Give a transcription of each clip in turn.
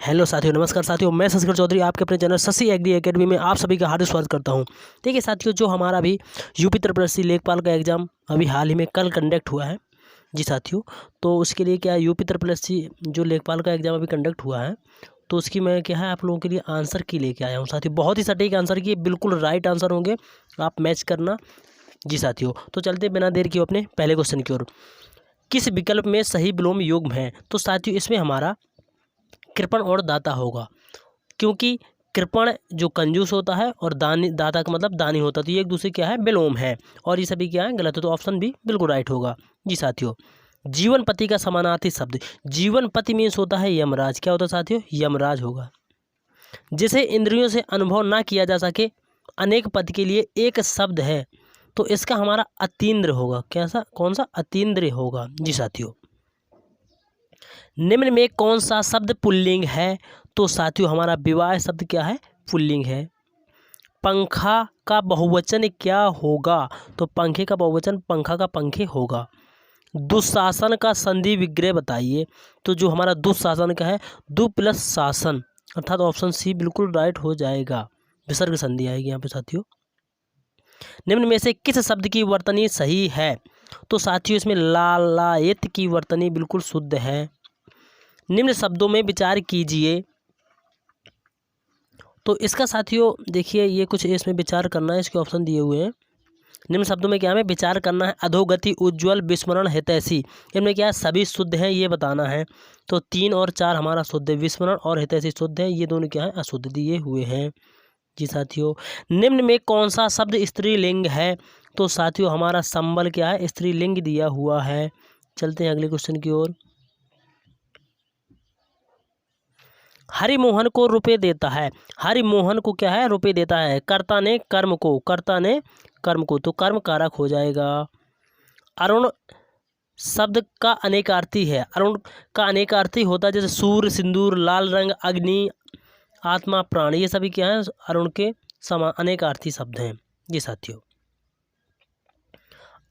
Hello साथियों, नमस्कार साथियों। मैं शशिकर चौधरी आपके अपने चैनल शशि एग्री एकेडमी में आप सभी का हार्दिक स्वागत करता हूं। देखिए साथियों, जो हमारा अभी यूपी त्रिपल लेखपाल का एग्ज़ाम अभी हाल ही में कल कंडक्ट हुआ है जी साथियों। तो उसके लिए क्या है, यूपी त्रिपल जो लेखपाल का एग्ज़ाम अभी कंडक्ट हुआ है, तो उसकी मैं क्या है आप लोगों के लिए आंसर की लेके आया हूँ साथियों। बहुत ही सटीक आंसर की, बिल्कुल राइट आंसर होंगे, आप मैच करना जी साथियों। तो चलते बिना देर किए अपने पहले क्वेश्चन की ओर। किस विकल्प में सही विलोम युग्म है? तो साथियों इसमें हमारा कृपण और दाता होगा, क्योंकि कृपण जो कंजूस होता है और दानी, दाता का मतलब दानी होता है, तो ये एक दूसरे क्या है विलोम है, और ये सभी क्या है गलत है। तो ऑप्शन बी बिल्कुल राइट होगा जी साथियों। जीवन पति का समानार्थी शब्द, जीवन पति मीन्स होता है यमराज। क्या होता है साथियों? यमराज होगा। जिसे इंद्रियों से अनुभव ना किया जा सके, अनेक पद के लिए एक शब्द है, तो इसका हमारा अतीन्द्र होगा। कैसा, कौन सा? अतीन्द्र होगा जी साथियों। निम्न में कौन सा शब्द पुल्लिंग है? तो साथियों हमारा विवाह शब्द क्या है? पुल्लिंग है। पंखा का बहुवचन क्या होगा? तो पंखे का बहुवचन पंखा का पंखे होगा। दुशासन का संधि विग्रह बताइए। तो जो हमारा दुशासन का है, दु प्लस शासन, अर्थात ऑप्शन सी बिल्कुल राइट हो जाएगा। विसर्ग संधि आएगी यहाँ पे साथियों। निम्न में से किस शब्द की वर्तनी सही है? तो साथियों इसमें लालायत की वर्तनी बिल्कुल शुद्ध है। निम्न शब्दों में विचार कीजिए। तो इसका साथियों देखिए, ये कुछ इसमें विचार करना है, इसके ऑप्शन दिए हुए हैं। निम्न शब्दों में क्या हमें विचार करना है? अधोगति, उज्ज्वल, विस्मरण, हितैषी। इनमें क्या सभी शुद्ध हैं ये बताना है। तो 3 और 4 हमारा शुद्ध है, विस्मरण और हितैषी शुद्ध है, ये दोनों क्या है अशुद्ध दिए हुए हैं जी साथियों। निम्न में कौन सा शब्द स्त्रीलिंग है? तो साथियों हमारा संबल क्या है? स्त्रीलिंग दिया हुआ है। चलते हैं अगले क्वेश्चन की ओर। हरिमोहन को रुपए देता है। हरिमोहन को क्या है? रुपए देता है। कर्ता ने कर्म को, कर्ता ने कर्म को, तो कर्म कारक हो जाएगा। अरुण शब्द का अनेकार्थी है। अरुण का अनेकार्थी होता है जैसे सूर्य, सिंदूर, लाल रंग, अग्नि, आत्मा, प्राण, ये सभी क्या है अरुण के समान अनेकार्थी शब्द हैं जी साथियों।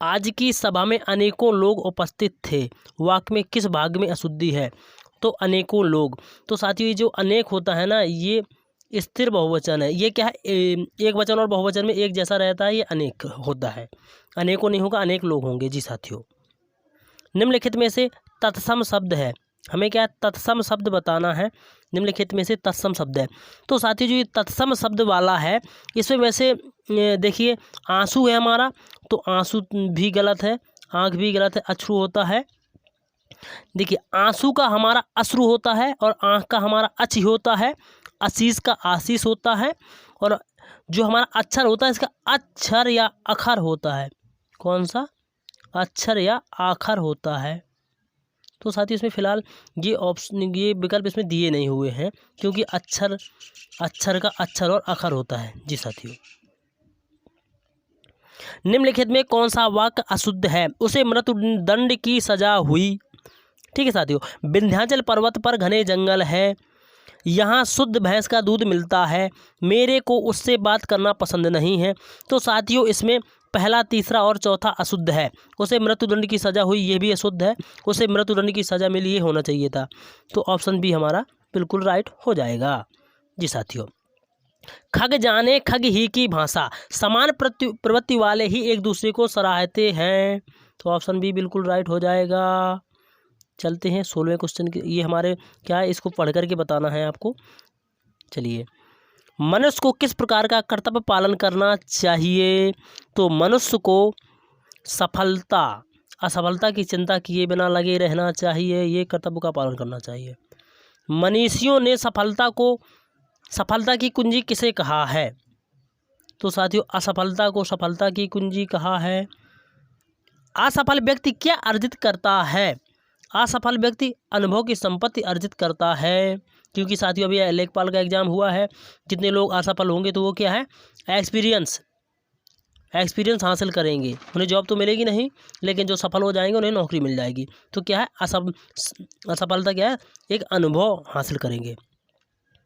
आज की सभा में अनेकों लोग उपस्थित थे, वाक्य में किस भाग में अशुद्धि है? तो अनेकों लोग। तो साथियों ये जो अनेक होता है ना, ये स्थिर बहुवचन है। ये क्या है, एक वचन और बहुवचन में एक जैसा रहता है, ये अनेक होता है। अनेकों नहीं होगा, अनेक लोग होंगे जी साथियों। निम्नलिखित में से तत्सम शब्द है, हमें क्या है तत्सम शब्द बताना है। निम्नलिखित में से तत्सम शब्द है। तो साथियों जो ये तत्सम शब्द वाला है, इसमें वैसे देखिए आंसू है हमारा, तो आंसू भी गलत है, आँख भी गलत है, अश्रु होता है। देखिए आंसू का हमारा अश्रु होता है और आँख का हमारा अच होता है, आशीष का आशीष होता है, और जो हमारा अक्षर होता है इसका अक्षर या अखर होता है। कौन सा? अक्षर या आखर होता है। तो साथियों इसमें फिलहाल ये ऑप्शन, ये विकल्प इसमें दिए नहीं हुए हैं, क्योंकि अक्षर का अक्षर और अखर होता है जी साथियों। निम्नलिखित में कौन सा वाक्य अशुद्ध है? उसे मृत्युदंड की सजा हुई। ठीक है साथियों। विंध्याचल पर्वत पर घने जंगल है, यहाँ शुद्ध भैंस का दूध मिलता है, मेरे को उससे बात करना पसंद नहीं है। तो साथियों इसमें पहला, तीसरा और चौथा अशुद्ध है। उसे मृत्युदंड की सजा हुई, ये भी अशुद्ध है। उसे मृत्युदंड की सजा मिली, ये होना चाहिए था। तो ऑप्शन बी हमारा बिल्कुल राइट हो जाएगा जी साथियों। खग जाने खग ही की भाषा, समान प्रवृत्ति वाले ही एक दूसरे को सराहते हैं। तो ऑप्शन बी बिल्कुल राइट हो जाएगा। चलते हैं 16वें क्वेश्चन के। ये हमारे क्या है, इसको पढ़ करके बताना है आपको। चलिए, मनुष्य को किस प्रकार का कर्तव्य पालन करना चाहिए? तो मनुष्य को सफलता असफलता की चिंता किए बिना लगे रहना चाहिए, ये कर्तव्य का पालन करना चाहिए। मनीषियों ने सफलता की कुंजी किसे कहा है? तो साथियों असफलता को सफलता की कुंजी कहा है। असफल व्यक्ति क्या अर्जित करता है? असफल व्यक्ति अनुभव की संपत्ति अर्जित करता है, क्योंकि साथियों अभी लेखपाल का एग्जाम हुआ है, जितने लोग असफल होंगे तो वो क्या है एक्सपीरियंस हासिल करेंगे। उन्हें जॉब तो मिलेगी नहीं, लेकिन जो सफल हो जाएंगे उन्हें नौकरी मिल जाएगी। तो क्या है असफलता क्या है, एक अनुभव हासिल करेंगे।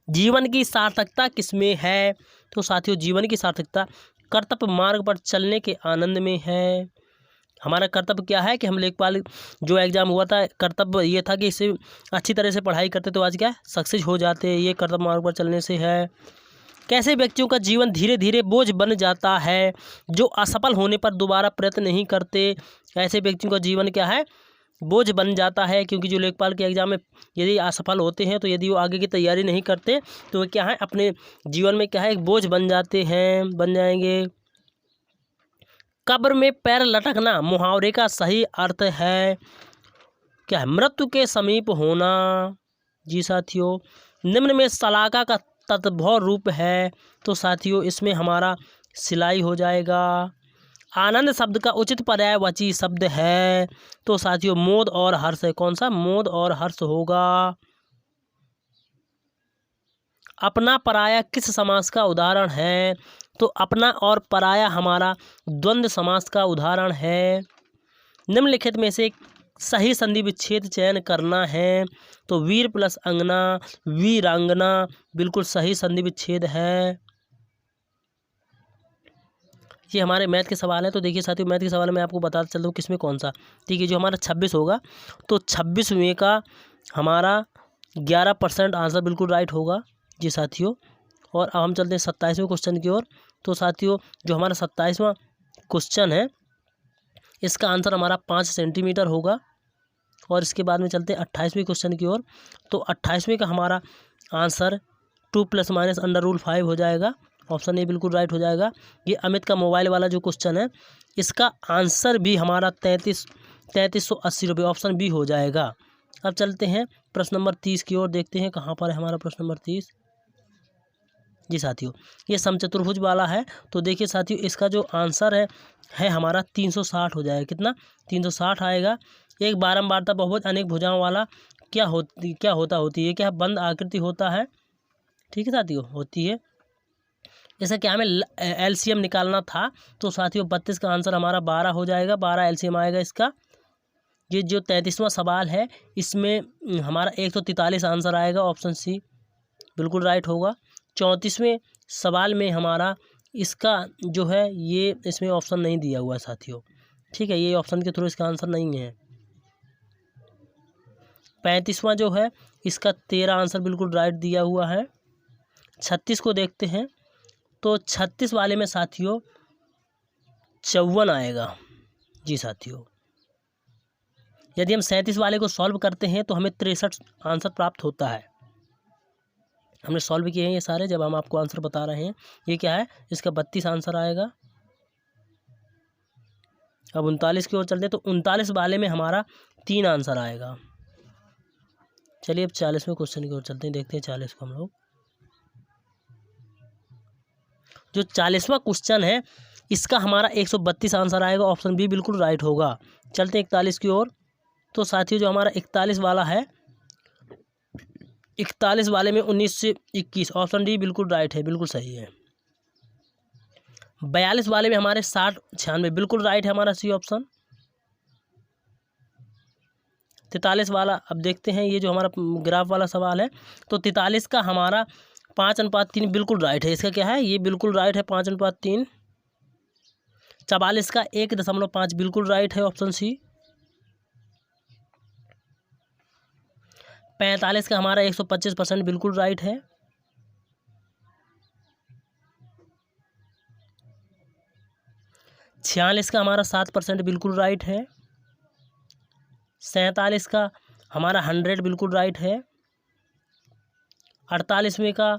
जीवन की सार्थकता किसमें है? तो साथियों जीवन की सार्थकता कर्तव्य मार्ग पर चलने के आनंद में है। हमारा कर्तव्य क्या है कि हम लेखपाल जो एग्ज़ाम हुआ था, कर्तव्य ये था कि इसे अच्छी तरह से पढ़ाई करते तो आज क्या सक्सेस हो जाते। ये कर्तव्य मार्ग पर चलने से है। कैसे व्यक्तियों का जीवन धीरे धीरे बोझ बन जाता है, जो असफल होने पर दोबारा प्रयत्न नहीं करते। ऐसे व्यक्तियों का जीवन क्या है, बोझ बन जाता है, क्योंकि जो लेखपाल के एग्ज़ाम में यदि असफल होते हैं तो यदि वो आगे की तैयारी नहीं करते तो वो क्या है अपने जीवन में क्या है एक बोझ बन जाते हैं, बन जाएंगे। कब्र में पैर लटकना मुहावरे का सही अर्थ है क्या है, मृत्यु के समीप होना। जी साथियों, निम्न में सलाका का तद्भव रूप है, तो साथियों इसमें हमारा सिलाई हो जाएगा। आनंद शब्द का उचित पर्यायवाची शब्द है, तो साथियों मोद और हर्ष है। कौन सा, मोद और हर्ष होगा। अपना पराया किस समास का उदाहरण है, तो अपना और पराया हमारा द्वंद्व समास का उदाहरण है। निम्नलिखित में से सही संधि विच्छेद चयन करना है, तो वीर प्लस अंगना, वीरांगना बिल्कुल सही संधि विच्छेद है। ये हमारे मैथ के सवाल है। तो देखिए साथियों, मैथ के सवाल में आपको बताता चलता हूँ किसमें कौन सा। ठीक है, जो हमारा 26 होगा तो 26वें का हमारा 11% आंसर बिल्कुल राइट होगा। जी साथियों, और अब हम चलते हैं 27वें क्वेश्चन की ओर। तो साथियों जो हमारा 27वां क्वेश्चन है इसका आंसर हमारा 5 सेंटीमीटर होगा। और इसके बाद में चलते हैं 28वें क्वेश्चन की ओर। तो 28वें का हमारा आंसर 2 ± √5 हो जाएगा। ऑप्शन ए बिल्कुल राइट हो जाएगा। ये अमित का मोबाइल वाला जो क्वेश्चन है इसका आंसर भी हमारा 3380 रुपये, ऑप्शन बी हो जाएगा। अब चलते हैं प्रश्न नंबर 30 की ओर, देखते हैं कहाँ पर है हमारा प्रश्न नंबर 30। जी साथियों, ये समचतुर्भुज वाला है। तो देखिए साथियों इसका जो आंसर है हमारा 360 हो जाएगा। कितना, 360 आएगा। एक बारंबारता बहुभुज अनेक भुजाओं वाला क्या होती है, क्या बंद आकृति होता है। ठीक है साथियों, होती है। जैसा कि हमें एलसीएम निकालना था, तो साथियों 32 का आंसर हमारा 12 हो जाएगा। 12 एलसीएम आएगा इसका। ये जो 33वां सवाल है इसमें हमारा 143 आंसर आएगा। ऑप्शन सी बिल्कुल राइट होगा। 34वें सवाल में हमारा इसका जो है ये इसमें ऑप्शन नहीं दिया हुआ है साथियों। ठीक है, ये ऑप्शन के थ्रू इसका आंसर नहीं है। 35वां जो है इसका 13 आंसर बिल्कुल राइट दिया हुआ है। 36 को देखते हैं, तो 36 वाले में साथियों 54 आएगा। जी साथियों, यदि हम 37 वाले को सॉल्व करते हैं तो हमें 63 आंसर प्राप्त होता है। हमने सॉल्व किए हैं ये सारे, जब हम आपको आंसर बता रहे हैं। ये क्या है, इसका 32 आंसर आएगा। अब 39 की ओर चलते हैं, तो 39 वाले में हमारा 3 आंसर आएगा। चलिए अब 40वें क्वेश्चन की ओर चलते हैं, देखते हैं 40 को हम लोग। जो 40वां क्वेश्चन है इसका हमारा 132 आंसर आएगा। ऑप्शन बी बिल्कुल राइट होगा। चलते हैं 41 की ओर। तो साथियों जो हमारा 41 वाला है, 41 वाले में 19 से 21, ऑप्शन डी बिल्कुल राइट है, बिल्कुल सही है। 42 वाले में हमारे 60 96 बिल्कुल राइट है हमारा सी ऑप्शन। 43 वाला अब देखते हैं, ये जो हमारा ग्राफ वाला सवाल है, तो 43 का हमारा 5:3 बिल्कुल राइट है। इसका क्या है, ये बिल्कुल राइट है 5:3। 44 का 1.5 बिल्कुल राइट है, ऑप्शन सी। 45 का हमारा 125% बिल्कुल राइट है। 46 का हमारा 7% बिल्कुल राइट है। 47 का हमारा 100 बिल्कुल राइट है। 48वें का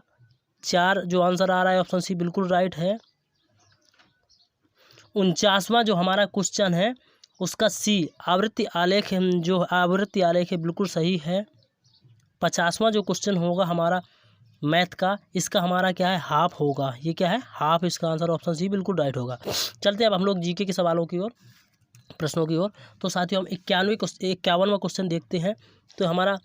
4 जो आंसर आ रहा है ऑप्शन सी बिल्कुल राइट है। 49वां जो हमारा क्वेश्चन है उसका सी आवृत्ति आलेख, जो आवृत्ति आलेख है बिल्कुल सही है। 50वां जो क्वेश्चन होगा हमारा मैथ का, इसका हमारा क्या है, हाफ होगा। ये क्या है, हाफ। इसका आंसर ऑप्शन सी बिल्कुल राइट होगा। चलते हैं अब हम लोग जीके के सवालों की ओर, प्रश्नों की ओर। तो साथियों हम 51वां क्वेश्चन देखते हैं। तो हमारा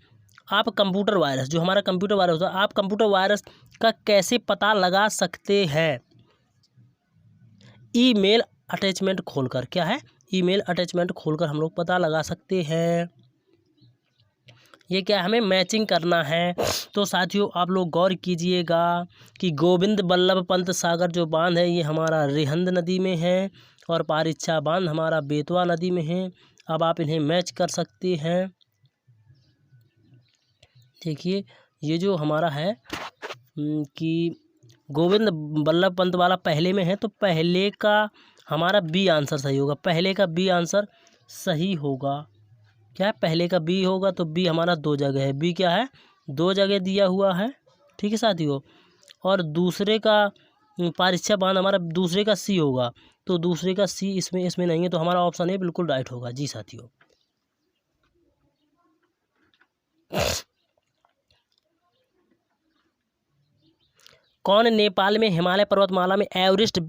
आप कंप्यूटर वायरस, जो हमारा कंप्यूटर वायरस होता है, आप कंप्यूटर वायरस का कैसे पता लगा सकते हैं। ईमेल अटैचमेंट खोलकर, क्या है, ईमेल अटैचमेंट खोलकर हम लोग पता लगा सकते हैं। ये क्या हमें मैचिंग करना है। तो साथियों आप लोग गौर कीजिएगा कि गोविंद बल्लभ पंत सागर जो बांध है ये हमारा रिहंद नदी में है। और पारिच्छा बांध हमारा बेतवा नदी में है। अब आप इन्हें मैच कर सकते हैं। देखिए ये जो हमारा है कि गोविंद बल्लभ पंत वाला पहले में है, तो पहले का हमारा बी आंसर सही होगा। पहले का बी आंसर सही होगा। क्या है? पहले का बी होगा, तो बी हमारा 2 जगह है। बी क्या है? 2 जगह दिया हुआ है। ठीक है साथियों। और दूसरे का पारिच्छा बांध हमारा दूसरे का सी होगा, तो दूसरे का सी इसमें नहीं है, तो हमारा ऑप्शन ए बिल्कुल राइट होगा। जी साथियों। कौन नेपाल में हिमालय पर्वतमाला में एवरेस्ट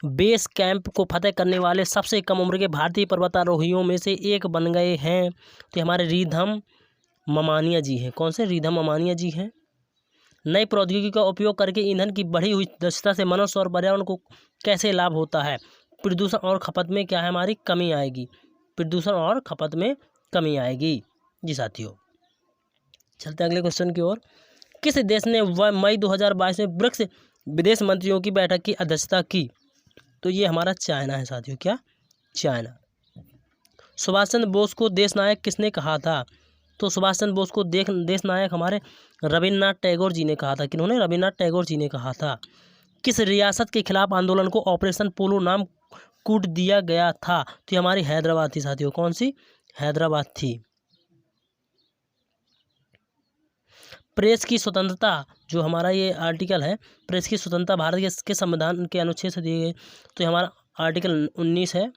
बेस कैंप को फतह करने वाले सबसे कम उम्र के भारतीय पर्वतारोहियों में से एक बन गए हैं? तो हमारे रिधम ममानिया जी हैं। कौन से? रिधम ममानिया जी हैं। नई प्रौद्योगिकी का उपयोग करके ईंधन की बढ़ी हुई दक्षता से मनुष्य और पर्यावरण को कैसे लाभ होता है? प्रदूषण और खपत में क्या है? हमारी कमी आएगी। प्रदूषण और खपत में कमी आएगी। जी साथियों, चलते हैं अगले क्वेश्चन की ओर। किस देश ने मई 2022 में ब्रिक्स विदेश मंत्रियों की बैठक की अध्यक्षता की? तो ये हमारा चाइना है साथियों। क्या? चाइना। सुभाष चंद्र बोस को देश नायक किसने कहा था? तो सुभाष चंद्र बोस को देश नायक हमारे रविन्द्रनाथ टैगोर जी ने कहा था। किन्होंने? रविन्द्रनाथ टैगोर जी ने कहा था। किस रियासत के खिलाफ आंदोलन को ऑपरेशन पोलो नाम कूट दिया गया था? तो ये हमारी हैदराबाद थी साथियों। कौन सी? हैदराबाद थी। प्रेस की स्वतंत्रता, जो हमारा ये आर्टिकल है, प्रेस की स्वतंत्रता भारत के संविधान के अनुच्छेद से दिए गए, तो ये हमारा आर्टिकल 19 है।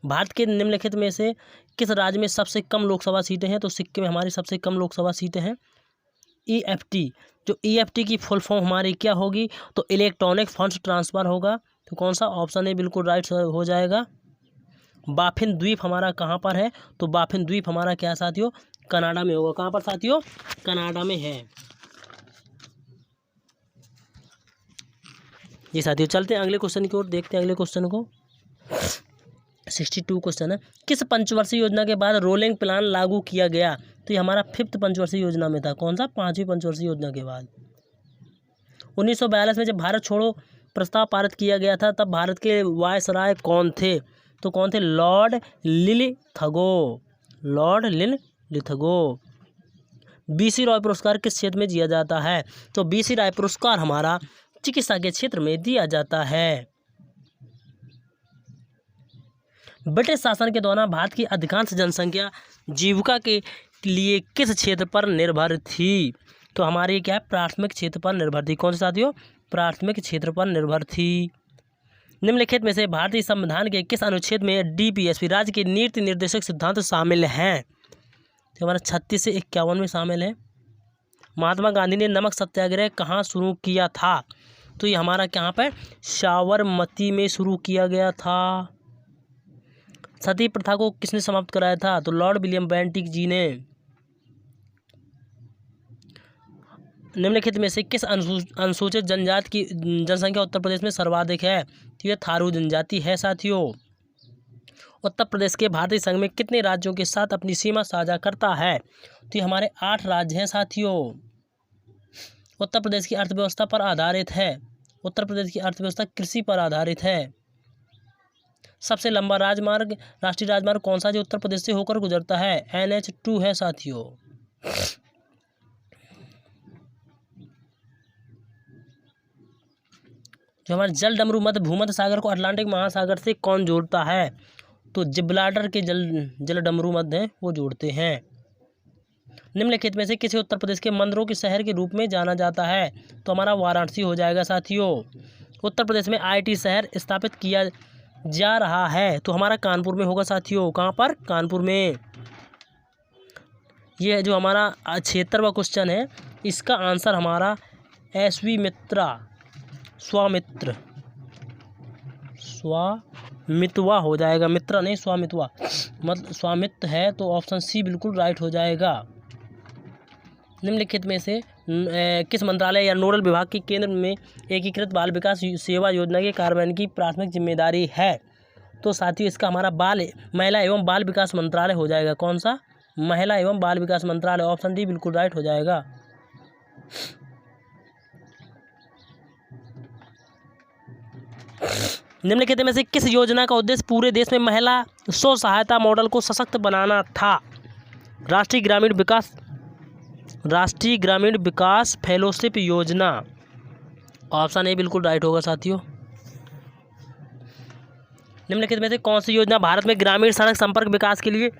भारत के निम्नलिखित में से किस राज्य में सबसे कम लोकसभा सीटें हैं? तो सिक्किम में हमारी सबसे कम लोकसभा सीटें हैं। EFT, जो EFT की फुल फॉर्म हमारी क्या होगी? तो इलेक्ट्रॉनिक फंड्स ट्रांसफ़र होगा। तो कौन सा? ऑप्शन ए बिल्कुल राइट हो जाएगा। बाफिन द्वीप हमारा कहाँ पर है? तो बाफिन द्वीप हमारा क्या साथियों? कनाडा में होगा। कहाँ पर साथियों? कनाडा में है। जी साथियों, चलते हैं अगले क्वेश्चन की ओर। देखते हैं अगले क्वेश्चन को। 62 क्वेश्चन है। किस पंचवर्षीय योजना के बाद रोलिंग प्लान लागू किया गया? तो ये हमारा 5th पंचवर्षीय योजना में था। कौन सा? 5वीं पंचवर्षीय योजना के बाद। 1942 में जब भारत छोड़ो प्रस्ताव पारित किया गया था, तब भारत के वायसराय कौन थे? तो कौन थे? लॉर्ड लिलिथगो। लॉर्ड लिलिथगो। BC रॉय पुरस्कार किस क्षेत्र में दिया जाता है? तो BC रॉय पुरस्कार हमारा चिकित्सा के क्षेत्र में दिया जाता है। ब्रिटिश शासन के दौरान भारत की अधिकांश जनसंख्या जीविका के लिए किस क्षेत्र पर निर्भर थी? तो हमारी क्या है? प्राथमिक क्षेत्र पर निर्भर थी। कौन से साथियों? प्राथमिक क्षेत्र पर निर्भर थी। निम्नलिखित में से भारतीय संविधान के किस अनुच्छेद में DPSP राज्य के नीति निर्देशक सिद्धांत शामिल हैं? तो हमारा 36 से 51 में शामिल है। महात्मा गांधी ने नमक सत्याग्रह कहाँ शुरू किया था? तो ये हमारा कहाँ पर? साबरमती में शुरू किया गया था। सती प्रथा को किसने समाप्त कराया था? तो लॉर्ड विलियम बेंटिक जी ने। निम्नलिखित में से किस अनुसूचित जनजाति की जनसंख्या उत्तर प्रदेश में सर्वाधिक है? तो यह थारू जनजाति है साथियों। उत्तर प्रदेश के भारतीय संघ में कितने राज्यों के साथ अपनी सीमा साझा करता है? तो ये हमारे 8 राज्य हैं साथियों। उत्तर प्रदेश की अर्थव्यवस्था पर आधारित है। उत्तर प्रदेश की अर्थव्यवस्था कृषि पर आधारित है। सबसे लंबा राष्ट्रीय राजमार्ग कौन सा जो उत्तर प्रदेश से होकर गुजरता है? NH2 है साथियों। जो हमारे जल डमरू मध्य भूमध्य सागर को अटलांटिक महासागर से कौन जोड़ता है? तो जिब्राल्टर के जल डमरू मध्य हैं, वो जोड़ते हैं। निम्नलिखित में से किसी उत्तर प्रदेश के मंदिरों के शहर के रूप में जाना जाता है? तो हमारा वाराणसी हो जाएगा साथियों। उत्तर प्रदेश में IT शहर स्थापित किया जा रहा है, तो हमारा कानपुर में होगा साथियों। कहाँ पर? कानपुर में। ये जो हमारा 76वां क्वेश्चन है, इसका आंसर हमारा स्वामित्वा हो जाएगा। मित्रा नहीं, स्वामित्वा, मतलब स्वामित्व है, तो ऑप्शन सी बिल्कुल राइट हो जाएगा। निम्नलिखित में से किस मंत्रालय या नोडल विभाग के केंद्र में एकीकृत बाल विकास सेवा योजना के कार्यान्वयन की प्राथमिक जिम्मेदारी है? तो साथियों इसका हमारा महिला एवं बाल विकास मंत्रालय हो जाएगा। कौन सा? महिला एवं बाल विकास मंत्रालय। ऑप्शन डी बिल्कुल राइट हो जाएगा। निम्नलिखित में से किस योजना का उद्देश्य पूरे देश में महिला स्व सहायता मॉडल को सशक्त बनाना था? राष्ट्रीय ग्रामीण विकास फेलोशिप योजना। ऑप्शन ए बिल्कुल राइट होगा साथियों। निम्नलिखित में से कौन सी योजना भारत में ग्रामीण सड़क संपर्क विकास के लिए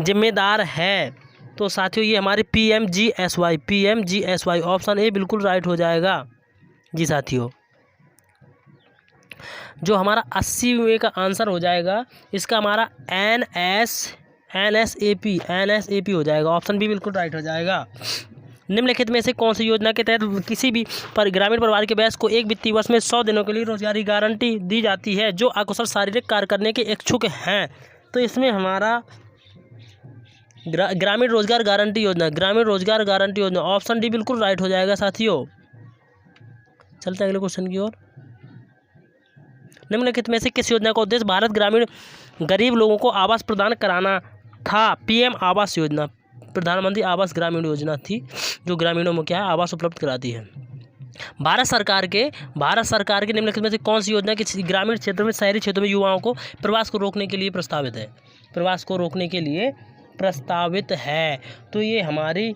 जिम्मेदार है? तो साथियों ये हमारी PMGSY। ऑप्शन ए बिल्कुल राइट हो जाएगा जी साथियों। जो हमारा 80वें का आंसर हो जाएगा इसका हमारा NSAP हो जाएगा। ऑप्शन बी बिल्कुल राइट हो जाएगा। निम्नलिखित में से कौन सी योजना के तहत किसी भी ग्रामीण परिवार के वयस्क को एक वित्तीय वर्ष में 100 दिनों के लिए रोजगारी गारंटी दी जाती है जो अकुशल शारीरिक कार्य करने के इच्छुक हैं? तो इसमें हमारा ग्रामीण रोजगार गारंटी योजना। ऑप्शन डी बिल्कुल राइट हो जाएगा साथियों। चलते हैं अगले क्वेश्चन की ओर। निम्नलिखित में से किस योजना का उद्देश्य भारत ग्रामीण गरीब लोगों को आवास प्रदान कराना था? PM आवास योजना, प्रधानमंत्री आवास ग्रामीण योजना थी जो ग्रामीणों में क्या है आवास उपलब्ध कराती है। भारत सरकार के निम्नलिखित में से कौन सी योजना की ग्रामीण क्षेत्रों में शहरी क्षेत्रों में युवाओं को प्रवास को रोकने के लिए प्रस्तावित है? तो ये हमारी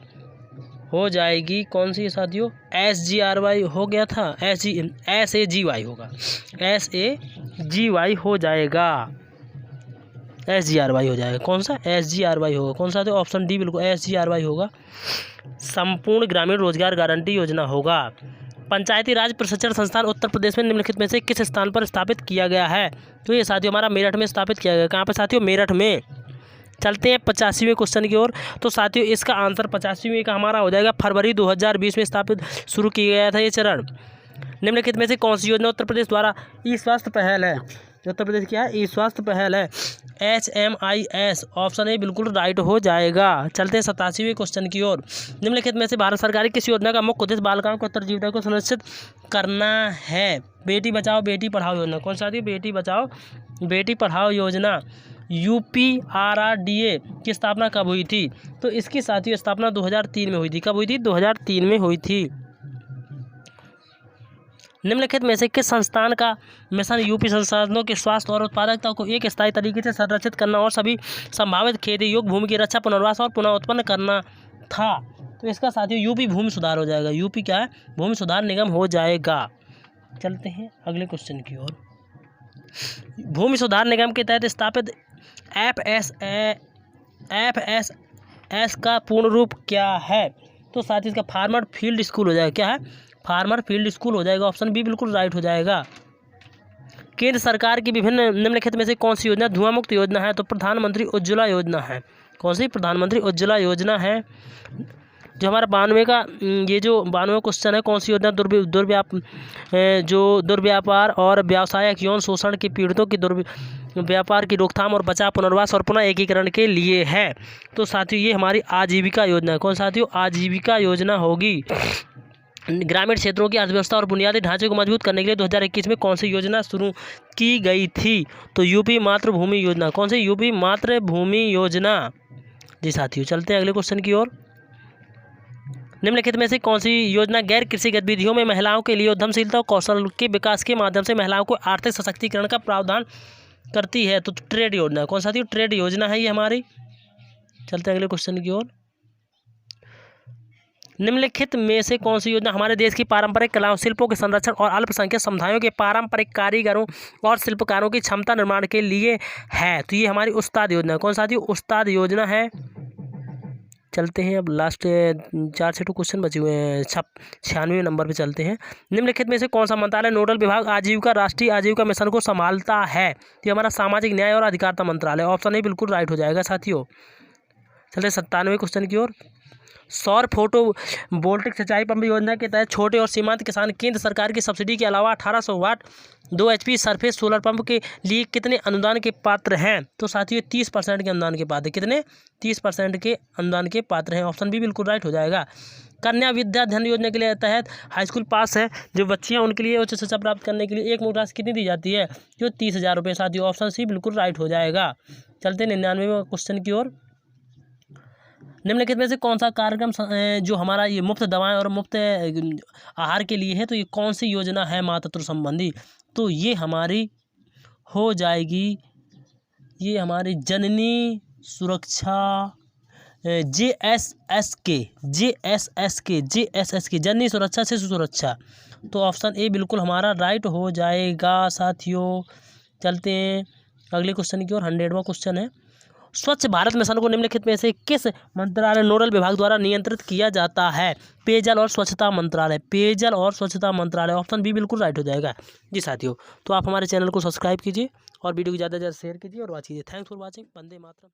हो जाएगी कौन सी साथियों? SGRY हो गया था, SAGY होगा, SAGY हो जाएगा, SGRY हो जाएगा। कौन सा? SGRY होगा। कौन सा? तो ऑप्शन डी बिल्कुल SGRY होगा, संपूर्ण ग्रामीण रोजगार गारंटी योजना होगा। पंचायती राज प्रशिक्षण संस्थान उत्तर प्रदेश में निम्नलिखित में से किस स्थान पर स्थापित किया गया है? तो ये साथियों हमारा मेरठ में स्थापित किया गया। कहाँ पर साथियों? मेरठ में। चलते हैं 85वें क्वेश्चन की ओर। तो साथियों इसका आंसर 85वें का हमारा हो जाएगा फरवरी 2020 में स्थापित शुरू किया गया था ये चरण। निम्नलिखित में से कौन सी योजना उत्तर प्रदेश द्वारा ई स्वास्थ्य पहल है? उत्तर प्रदेश क्या है? ई स्वास्थ्य पहल है, HMIS। ऑप्शन ए बिल्कुल राइट हो जाएगा। चलते हैं 87वें क्वेश्चन की ओर। निम्नलिखित में से भारत सरकार की किस योजना का मुख्य उद्देश्य बालिकाओं को उत्तरजीविता को सुनिश्चित करना है? बेटी बचाओ बेटी पढ़ाओ योजना। कौन सा? बेटी बचाओ बेटी पढ़ाओ योजना। UPRRDA की स्थापना कब हुई थी? तो इसकी साथियों स्थापना 2003 में हुई थी। कब हुई थी? 2003 में हुई थी। निम्नलिखित में से किस संस्थान का मिशन यूपी संसाधनों के स्वास्थ्य और उत्पादकता को एक स्थायी तरीके से संरक्षित करना और सभी संभावित खेती योग्य भूमि की रक्षा, पुनर्वास और पुनः उत्पन्न करना था? तो इसका साथियों यूपी भूमि सुधार हो जाएगा। यूपी क्या है? भूमि सुधार निगम हो जाएगा। चलते हैं अगले क्वेश्चन की ओर। भूमि सुधार निगम के तहत स्थापित FSS का पूर्ण रूप क्या है? तो साथ ही इसका फार्मर फील्ड स्कूल हो जाएगा। क्या है? फार्मर फील्ड स्कूल हो जाएगा। ऑप्शन बी बिल्कुल राइट हो जाएगा। केंद्र सरकार की विभिन्न निम्नलिखित में से कौन सी योजना धुआं मुक्त योजना है? तो प्रधानमंत्री उज्ज्वला योजना है। कौन सी? प्रधानमंत्री उज्ज्वला योजना है। जो हमारा 92 का ये जो 92 क्वेश्चन है, कौन सी योजना दुर्व्यापार और व्यावसायिक यौन शोषण के पीड़ितों की व्यापार की रोकथाम और बचाव, पुनर्वास और पुनः एकीकरण के लिए है? तो साथियों ये हमारी आजीविका योजना है। कौन साथियों? आजीविका योजना होगी। ग्रामीण क्षेत्रों की अर्थव्यवस्था और बुनियादी ढांचे को मजबूत करने के लिए 2021 में कौन सी योजना शुरू की गई थी? तो यूपी मातृभूमि योजना। कौन सी? यूपी मातृभूमि योजना जी साथियों। चलते हैं अगले क्वेश्चन की ओर। निम्नलिखित में से कौन सी योजना गैर कृषि गतिविधियों में महिलाओं के लिए उद्यमशीलता और कौशल के विकास के माध्यम से महिलाओं को आर्थिक सशक्तिकरण का प्रावधान करती है? तो ट्रेड योजना। कौन सा? ट्रेड योजना है ये हमारी। चलते हैं अगले क्वेश्चन की ओर। निम्नलिखित में से कौन सी योजना हमारे देश की पारंपरिक कलाओं, शिल्पों के संरक्षण और अल्पसंख्यक समुदायों के पारंपरिक कारीगरों और शिल्पकारों की क्षमता निर्माण के लिए है? तो ये हमारी उस्ताद योजना। कौन सा? उस्ताद योजना है। चलते हैं अब लास्ट 4 से 2 क्वेश्चन बचे हुए हैं। 96वें नंबर पे चलते हैं। निम्नलिखित में से कौन सा मंत्रालय नोडल विभाग आजीविका राष्ट्रीय आजीविका मिशन को संभालता है? ये हमारा सामाजिक न्याय और अधिकारिता मंत्रालय। ऑप्शन ए बिल्कुल राइट हो जाएगा साथियों। चलते 97वें क्वेश्चन की ओर। सौर फोटो वोल्टिक सिंचाई पंप योजना के तहत छोटे और सीमांत किसान केंद्र सरकार की सब्सिडी के अलावा 1800 वाट 2 HP सरफेस सोलर पंप के लिए कितने अनुदान के पात्र हैं? तो साथियों 30% के अनुदान के पात्र। कितने? 30% के अनुदान के पात्र हैं। ऑप्शन बी बिल्कुल राइट हो जाएगा। कन्या विद्या धन योजना के लिए तहत हाई स्कूल पास है जो बच्चियां उनके लिए उच्च शिक्षा प्राप्त करने के लिए एक मुश्त राशि कितनी दी जाती है? जो 30,000 रुपये साथियों। ऑप्शन सी बिल्कुल राइट हो जाएगा। चलते 99वें क्वेश्चन की ओर। निम्नलिखित में से कौन सा कार्यक्रम जो हमारा ये मुफ्त दवाएं और मुफ्त आहार के लिए है? तो ये कौन सी योजना है मातृत्व संबंधी? तो ये हमारी हो जाएगी ये हमारी जननी सुरक्षा JSS के जननी सुरक्षा शिशु सुरक्षा। तो ऑप्शन ए बिल्कुल हमारा राइट हो जाएगा साथियों। चलते हैं अगले क्वेश्चन की ओर। 100वां क्वेश्चन है, स्वच्छ भारत मिशन को निम्नलिखित में से किस मंत्रालय नोडल विभाग द्वारा नियंत्रित किया जाता है? पेयजल और स्वच्छता मंत्रालय। पेयजल और स्वच्छता मंत्रालय, ऑप्शन बी बिल्कुल राइट हो जाएगा जी साथियों। तो आप हमारे चैनल को सब्सक्राइब कीजिए और वीडियो को ज़्यादा से ज़्यादा शेयर कीजिए और वॉच कीजिए। Thanks for watching. Vande Mataram.